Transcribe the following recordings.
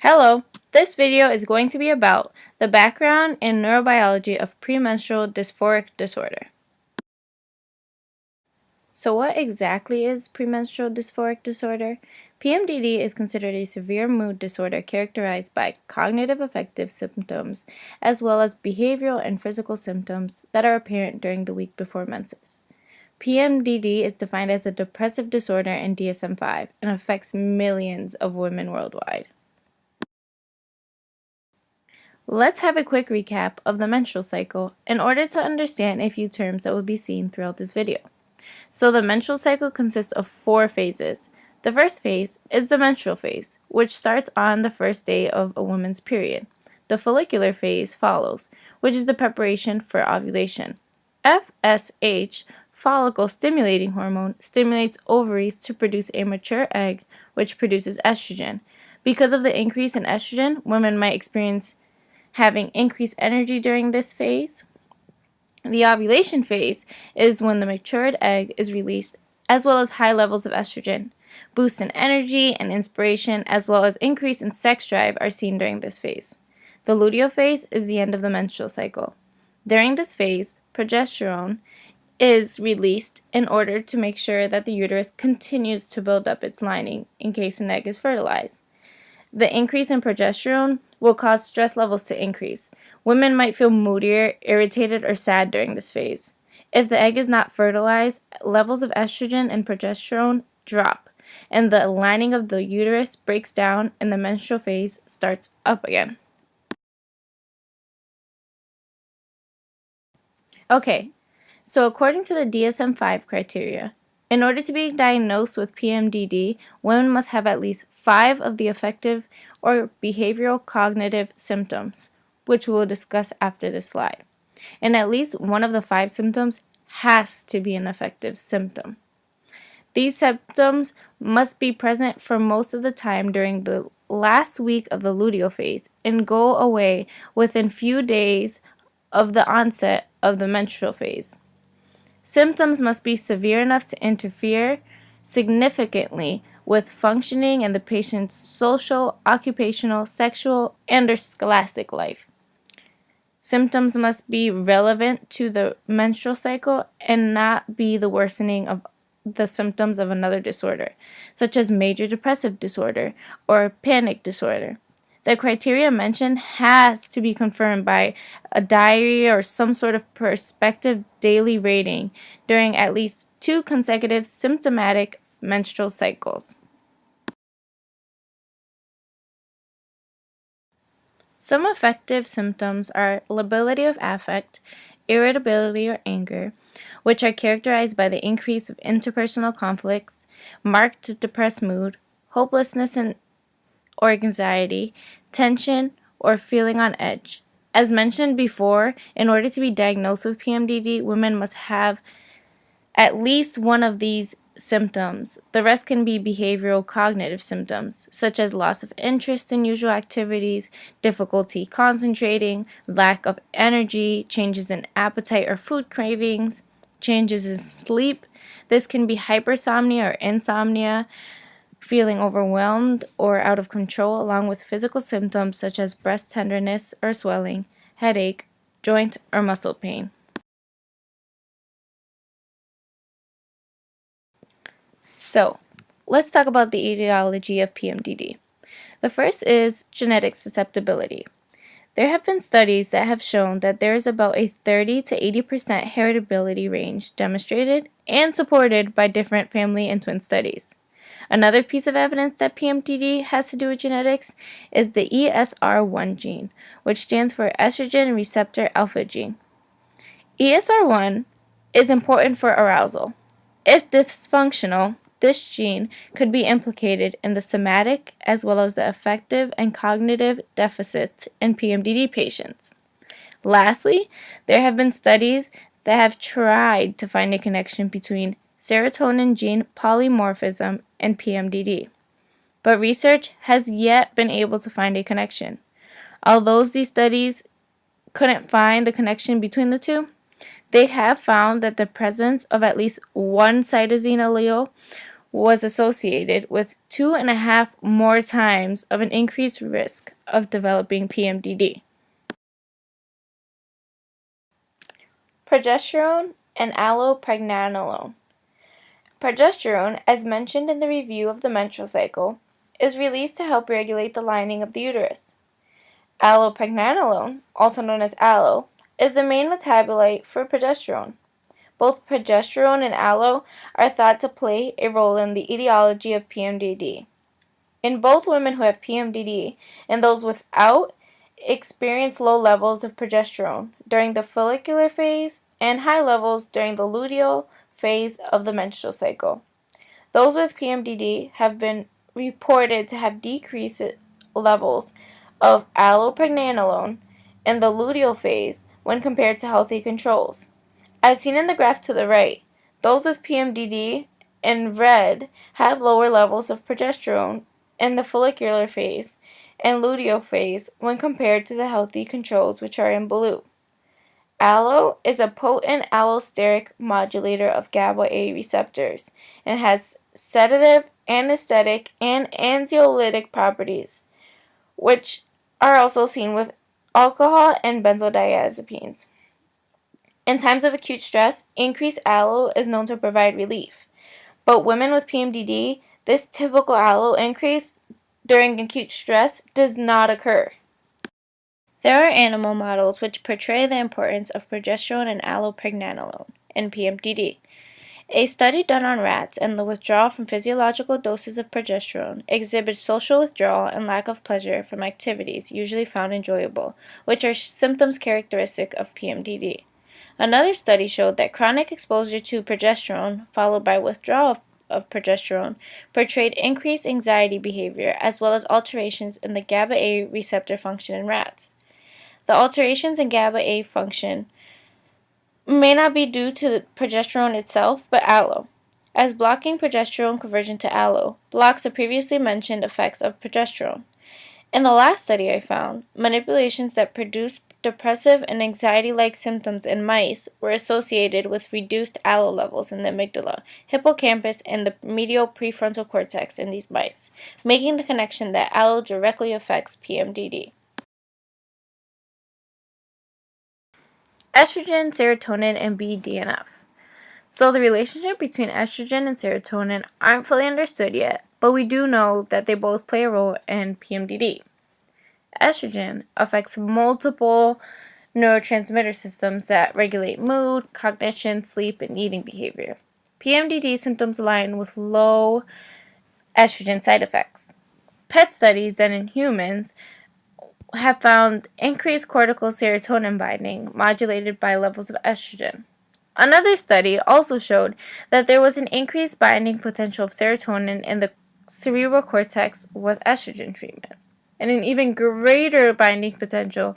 Hello, this video is going to be about the background and neurobiology of premenstrual dysphoric disorder. So what exactly is premenstrual dysphoric disorder? PMDD is considered a severe mood disorder characterized by cognitive affective symptoms as well as behavioral and physical symptoms that are apparent during the week before menses. PMDD is defined as a depressive disorder in DSM-5 and affects millions of women worldwide. Let's have a quick recap of the menstrual cycle in order to understand a few terms that will be seen throughout this video. So the menstrual cycle consists of 4 phases. The first phase is the menstrual phase, which starts on the first day of a woman's period. The follicular phase follows, which is the preparation for ovulation. FSH, follicle stimulating hormone, stimulates ovaries to produce a mature egg, which produces estrogen. Because of the increase in estrogen, women might experience having increased energy during this phase. The ovulation phase is when the matured egg is released, as well as high levels of estrogen. Boosts in energy and inspiration, as well as increase in sex drive, are seen during this phase. The luteal phase is the end of the menstrual cycle. During this phase, progesterone is released in order to make sure that the uterus continues to build up its lining in case an egg is fertilized. The increase in progesterone will cause stress levels to increase. Women might feel moodier, irritated, or sad during this phase. If the egg is not fertilized, levels of estrogen and progesterone drop, and the lining of the uterus breaks down and the menstrual phase starts up again. Okay, so according to the DSM-5 criteria, in order to be diagnosed with PMDD, women must have at least 5 of the affective or behavioral cognitive symptoms, which we will discuss after this slide. And at least one of the 5 symptoms has to be an affective symptom. These symptoms must be present for most of the time during the last week of the luteal phase and go away within few days of the onset of the menstrual phase. Symptoms must be severe enough to interfere significantly with functioning in the patient's social, occupational, sexual, and/or scholastic life. Symptoms must be relevant to the menstrual cycle and not be the worsening of the symptoms of another disorder, such as major depressive disorder or panic disorder. The criteria mentioned has to be confirmed by a diary or some sort of prospective daily rating during at least 2 consecutive symptomatic menstrual cycles. Some affective symptoms are lability of affect, irritability or anger, which are characterized by the increase of interpersonal conflicts, marked depressed mood, hopelessness or anxiety, tension, or feeling on edge. As mentioned before, in order to be diagnosed with PMDD, women must have at least one of these symptoms. The rest can be behavioral cognitive symptoms, such as loss of interest in usual activities, difficulty concentrating, lack of energy, changes in appetite or food cravings, changes in sleep. This can be hypersomnia or insomnia, feeling overwhelmed or out of control, along with physical symptoms such as breast tenderness or swelling, headache, joint or muscle pain. So, let's talk about the etiology of PMDD. The first is genetic susceptibility. There have been studies that have shown that there is about a 30 to 80% heritability range demonstrated and supported by different family and twin studies. Another piece of evidence that PMDD has to do with genetics is the ESR1 gene, which stands for estrogen receptor alpha gene. ESR1 is important for arousal. If dysfunctional, this gene could be implicated in the somatic as well as the affective and cognitive deficits in PMDD patients. Lastly, there have been studies that have tried to find a connection between serotonin gene polymorphism and PMDD, but research has yet been able to find a connection. Although these studies couldn't find the connection between the two, they have found that the presence of at least one cytosine allele was associated with 2.5 more times of an increased risk of developing PMDD. Progesterone and allopregnanolone. Progesterone, as mentioned in the review of the menstrual cycle, is released to help regulate the lining of the uterus. Allopregnanolone, also known as allo, is the main metabolite for progesterone. Both progesterone and allo are thought to play a role in the etiology of PMDD. In both women who have PMDD and those without, experience low levels of progesterone during the follicular phase and high levels during the luteal phase of the menstrual cycle. Those with PMDD have been reported to have decreased levels of allopregnanolone in the luteal phase when compared to healthy controls. As seen in the graph to the right, those with PMDD in red have lower levels of progesterone in the follicular phase and luteal phase when compared to the healthy controls, which are in blue. Allo is a potent allosteric modulator of GABA-A receptors and has sedative, anesthetic, and anxiolytic properties, which are also seen with alcohol and benzodiazepines. In times of acute stress, increased allo is known to provide relief. But women with PMDD, this typical allo increase during acute stress does not occur. There are animal models which portray the importance of progesterone and allopregnanolone in PMDD. A study done on rats and the withdrawal from physiological doses of progesterone exhibits social withdrawal and lack of pleasure from activities usually found enjoyable, which are symptoms characteristic of PMDD. Another study showed that chronic exposure to progesterone, followed by withdrawal of progesterone, portrayed increased anxiety behavior as well as alterations in the GABA-A receptor function in rats. The alterations in GABA-A function may not be due to progesterone itself, but allo, as blocking progesterone conversion to allo blocks the previously mentioned effects of progesterone. In the last study I found, manipulations that produced depressive and anxiety-like symptoms in mice were associated with reduced allo levels in the amygdala, hippocampus, and the medial prefrontal cortex in these mice, making the connection that allo directly affects PMDD. Estrogen, serotonin, and BDNF. So the relationship between estrogen and serotonin aren't fully understood yet, but we do know that they both play a role in PMDD. Estrogen affects multiple neurotransmitter systems that regulate mood, cognition, sleep, and eating behavior. PMDD symptoms align with low estrogen side effects. PET studies done in humans have found increased cortical serotonin binding modulated by levels of estrogen. Another study also showed that there was an increased binding potential of serotonin in the cerebral cortex with estrogen treatment, and an even greater binding potential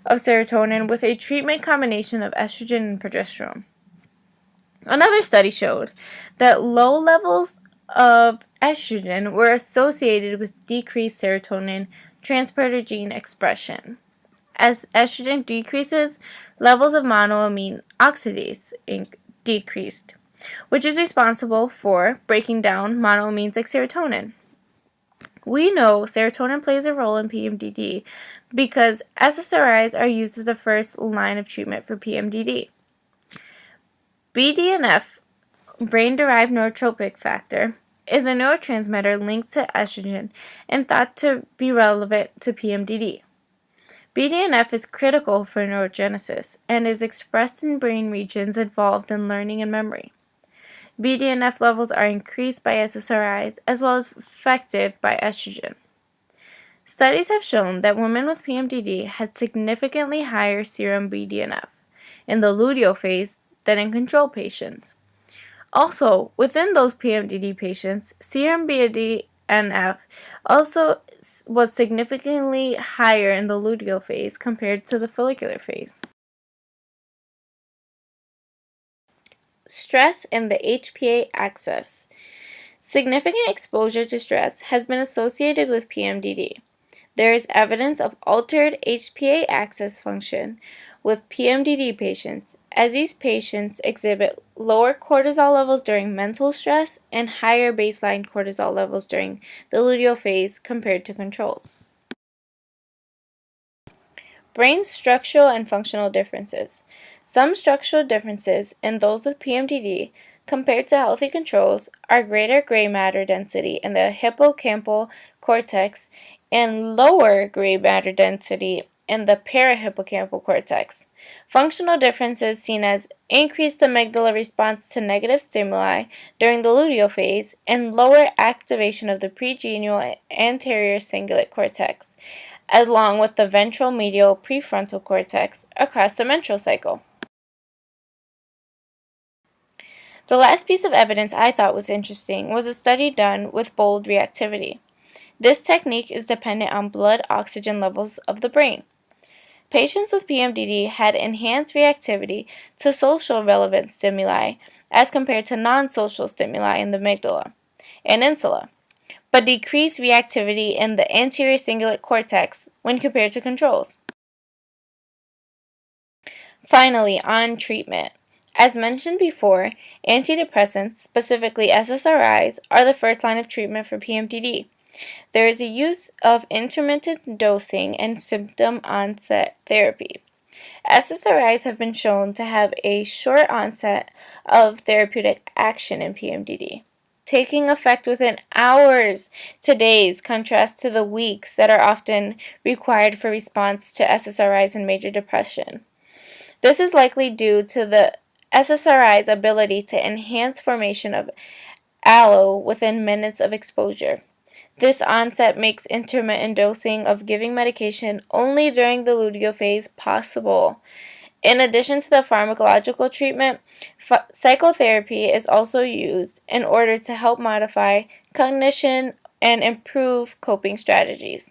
of serotonin with a treatment combination of estrogen and progesterone. Another study showed that low levels of estrogen were associated with decreased serotonin transporter gene expression. As estrogen decreases, levels of monoamine oxidase decreased, which is responsible for breaking down monoamines like serotonin. We know serotonin plays a role in PMDD because SSRIs are used as the first line of treatment for PMDD. BDNF, brain-derived neurotrophic factor, is a neurotransmitter linked to estrogen and thought to be relevant to PMDD. BDNF is critical for neurogenesis and is expressed in brain regions involved in learning and memory. BDNF levels are increased by SSRIs as well as affected by estrogen. Studies have shown that women with PMDD had significantly higher serum BDNF in the luteal phase than in control patients. Also, within those PMDD patients, serum BDNF also was significantly higher in the luteal phase compared to the follicular phase. Stress and the HPA axis. Significant exposure to stress has been associated with PMDD. There is evidence of altered HPA axis function with PMDD patients, as these patients exhibit lower cortisol levels during mental stress and higher baseline cortisol levels during the luteal phase compared to controls. Brain structural and functional differences. Some structural differences in those with PMDD compared to healthy controls are greater gray matter density in the hippocampal cortex and lower gray matter density in the parahippocampal cortex. Functional differences seen as increased amygdala response to negative stimuli during the luteal phase and lower activation of the pregenial anterior cingulate cortex, along with the ventral medial prefrontal cortex across the menstrual cycle. The last piece of evidence I thought was interesting was a study done with bold reactivity. This technique is dependent on blood oxygen levels of the brain. Patients with PMDD had enhanced reactivity to social relevant stimuli as compared to non-social stimuli in the amygdala and insula, but decreased reactivity in the anterior cingulate cortex when compared to controls. Finally, on treatment. As mentioned before, antidepressants, specifically SSRIs, are the first line of treatment for PMDD. There is a use of intermittent dosing and symptom onset therapy. SSRIs have been shown to have a short onset of therapeutic action in PMDD, taking effect within hours to days, contrast to the weeks that are often required for response to SSRIs in major depression. This is likely due to the SSRI's ability to enhance formation of allo within minutes of exposure. This onset makes intermittent dosing of giving medication only during the luteal phase possible. In addition to the pharmacological treatment, psychotherapy is also used in order to help modify cognition and improve coping strategies.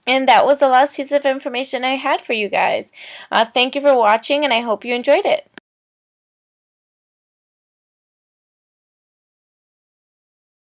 And that was the last piece of information I had for you guys. Thank you for watching, and I hope you enjoyed it.